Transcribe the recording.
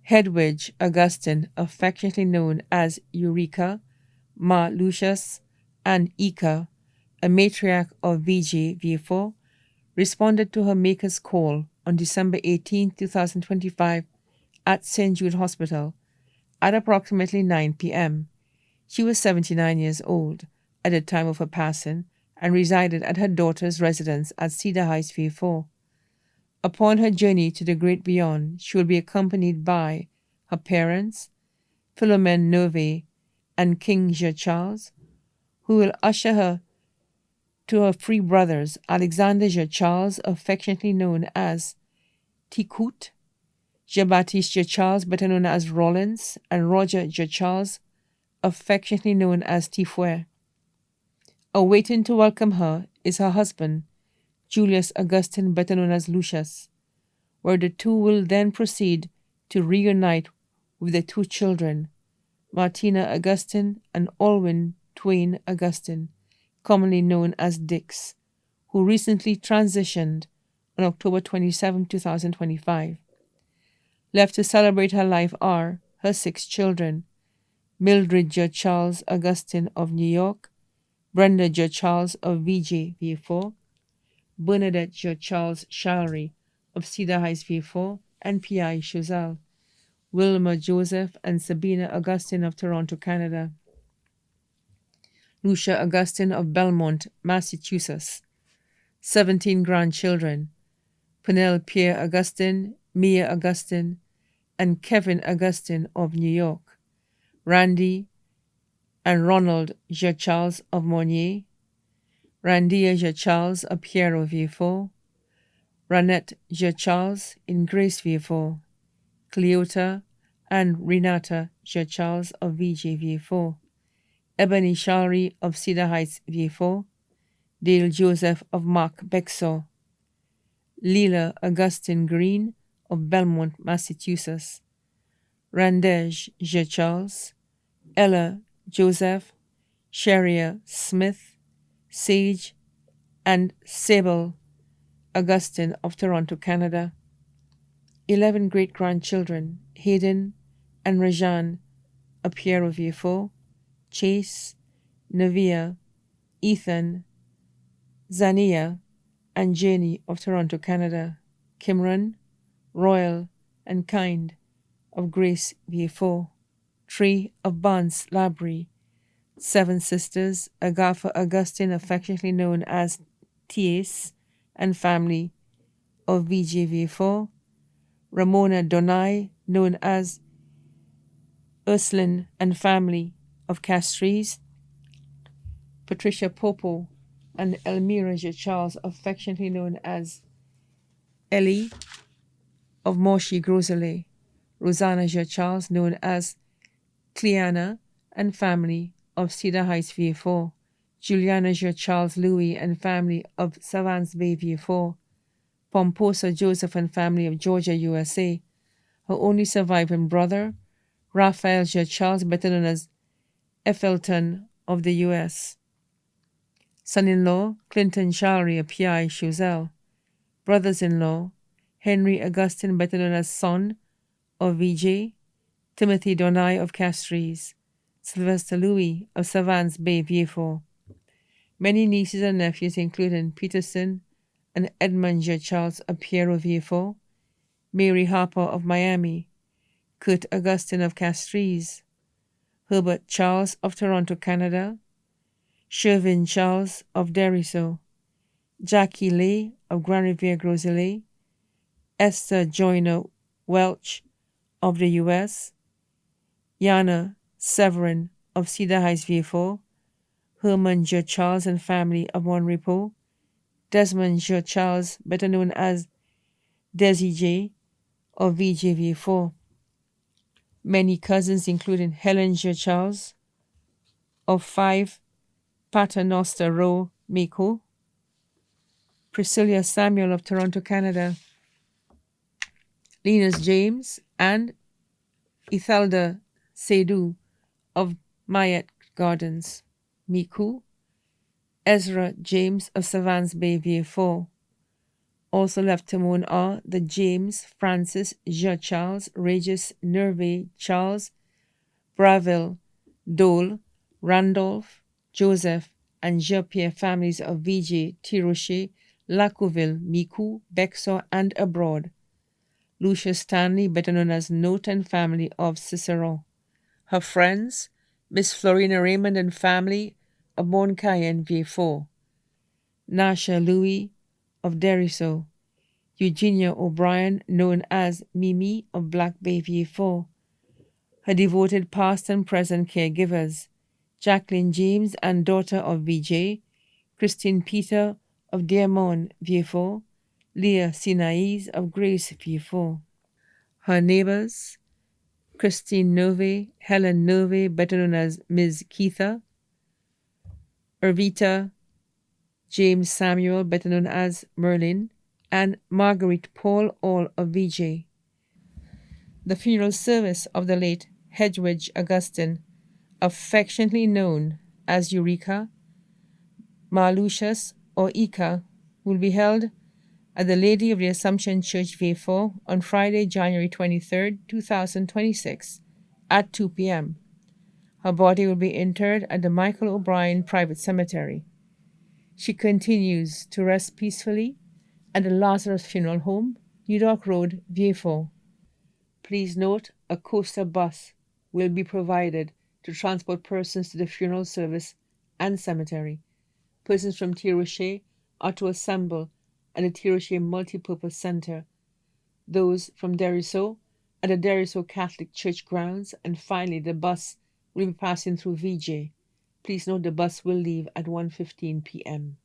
Hedwige Augustin, affectionately known as Eureka, Ma Lucius, and Ika, a matriarch of VJ-V4, responded to her maker's call on December 18, 2025, at St. Jude Hospital at approximately 9 p.m. She was 79 years old at the time of her passing and resided at her daughter's residence at Cedar Heights, V4. Upon her journey to the great beyond, she will be accompanied by her parents, Philomene Nove and King Charles, who will usher her to her three brothers, Alexander Charles, affectionately known as Ticout, Jean-Baptiste Charles, better known as Rollins, and Roger Charles, affectionately known as Tifouet. Awaiting to welcome her is her husband, Julius Augustin, better known as Lucius, where the two will then proceed to reunite with their two children, Martina Augustin and Alwyn Twain Augustin, commonly known as Dix, who recently transitioned on October 27, 2025. Left to celebrate her life are her six children, Mildred Charles Augustin of New York, Brenda Charles of VJ-V4, Bernadette Charles Shalry of Cedar Heights V4, and P.I. Chazal, Wilma Joseph and Sabina Augustin of Toronto, Canada, Lucia Augustin of Belmont, Massachusetts. 17 grandchildren, Pernell Pierre Augustin, Mia Augustin, and Kevin Augustin of New York, Randy and Ronald Charles of Monnier, Randia Charles of Piero V4, Ranette Charles in Grace V4, Cleota and Renata Charles of VJ-V4, Ebony Shalry of Cedar Heights V4, Dale Joseph of Mark Bexor, Leela Augustine Green of Belmont, Massachusetts, Randej Charles, Ella Joseph, Sharia Smith, Sage, and Sable Augustine of Toronto, Canada. 11 great-grandchildren, Hayden and Rajan of Piero V4, Chase, Navia, Ethan, Zania, and Jenny of Toronto, Canada, Kimran, Royal, and Kind of Grace V4, 3 of Barnes Labrie, 7 sisters, Agatha Augustine, affectionately known as Thies, and family of VJ-V4, Ramona Donai, known as Ursuline and family of Castries, Patricia Popo and Elmira Charles, affectionately known as Ellie of Moshi Groselet, Rosanna Charles, known as Cleana and family of Cedar Heights V4, Juliana Charles Louis and family of Savans Bay V4, Pomposa Joseph and family of Georgia, USA, her only surviving brother, Raphael Charles, better known as Effelton of the U.S., son-in-law, Clinton Shalry of P.I. Chazal, brothers-in-law, Henry Augustin, better known as Son of VJ, Timothy Donai of Castries, Sylvester Louis of Savans Bay, V4. Many nieces and nephews, including Peterson and Edmund Charles of Piero V4, Mary Harper of Miami, Kurt Augustin of Castries, Herbert Charles of Toronto, Canada, Shervin Charles of Deriso, Jackie Lay of Grand Riviere Groselet, Esther Joyner Welch of the U.S., Yana Severin of Cedar Heights V4, Herman Charles and family of Mon Repos, Desmond Charles, better known as Desi J of VJ-V4. Many cousins, including Helen Charles of 5 Paternoster Row, Mako, Priscilla Samuel of Toronto, Canada, Linus James, and Ethelda Seydoux of Mayette Gardens, Miku, Ezra James of Savans Bay, V4, Also left to mourn are the James, Francis, Jean-Charles, Regis, Nerve, Charles, Braville, Dole, Randolph, Joseph, and Jean-Pierre families of Vigier, Tirocher, Lacouville, Micoud, Bexor, and abroad. Lucius Stanley, better known as Note and family of Ciceron. Her friends, Miss Florina Raymond and family of Montcayenne, Vieux-Fort. Nasha Louis of Deriso. Eugenia O'Brien, known as Mimi of Black Bay, Vieux-Fort. Her devoted past and present caregivers, Jacqueline James and daughter of VJ, Christine Peter of Dearmont, Vieux-Fort, Leah Sinaïs of Grace, Vieux-Fort. Her neighbors, Christine Nove, Helen Nove, better known as Ms. Keitha, Ervita, James Samuel, better known as Merlin, and Marguerite Paul, all of VJ. The funeral service of the late Hedwige Augustin, affectionately known as Eureka, Marlucius, or Ika, will be held at the Lady of the Assumption Church, Vieux-Fort, on Friday, January 23, 2026, at 2 p.m. Her body will be interred at the Michael O'Brien Private Cemetery. She continues to rest peacefully at the Lazarus Funeral Home, New York Road, Vieux-Fort. Please note, a coaster bus will be provided to transport persons to the funeral service and cemetery. Persons from Tirocher are to assemble at the Tirocher Multipurpose Center. Those from Deriso at the Deriso Catholic Church grounds, and finally the bus will be passing through VJ. Please note the bus will leave at 1:15 p.m.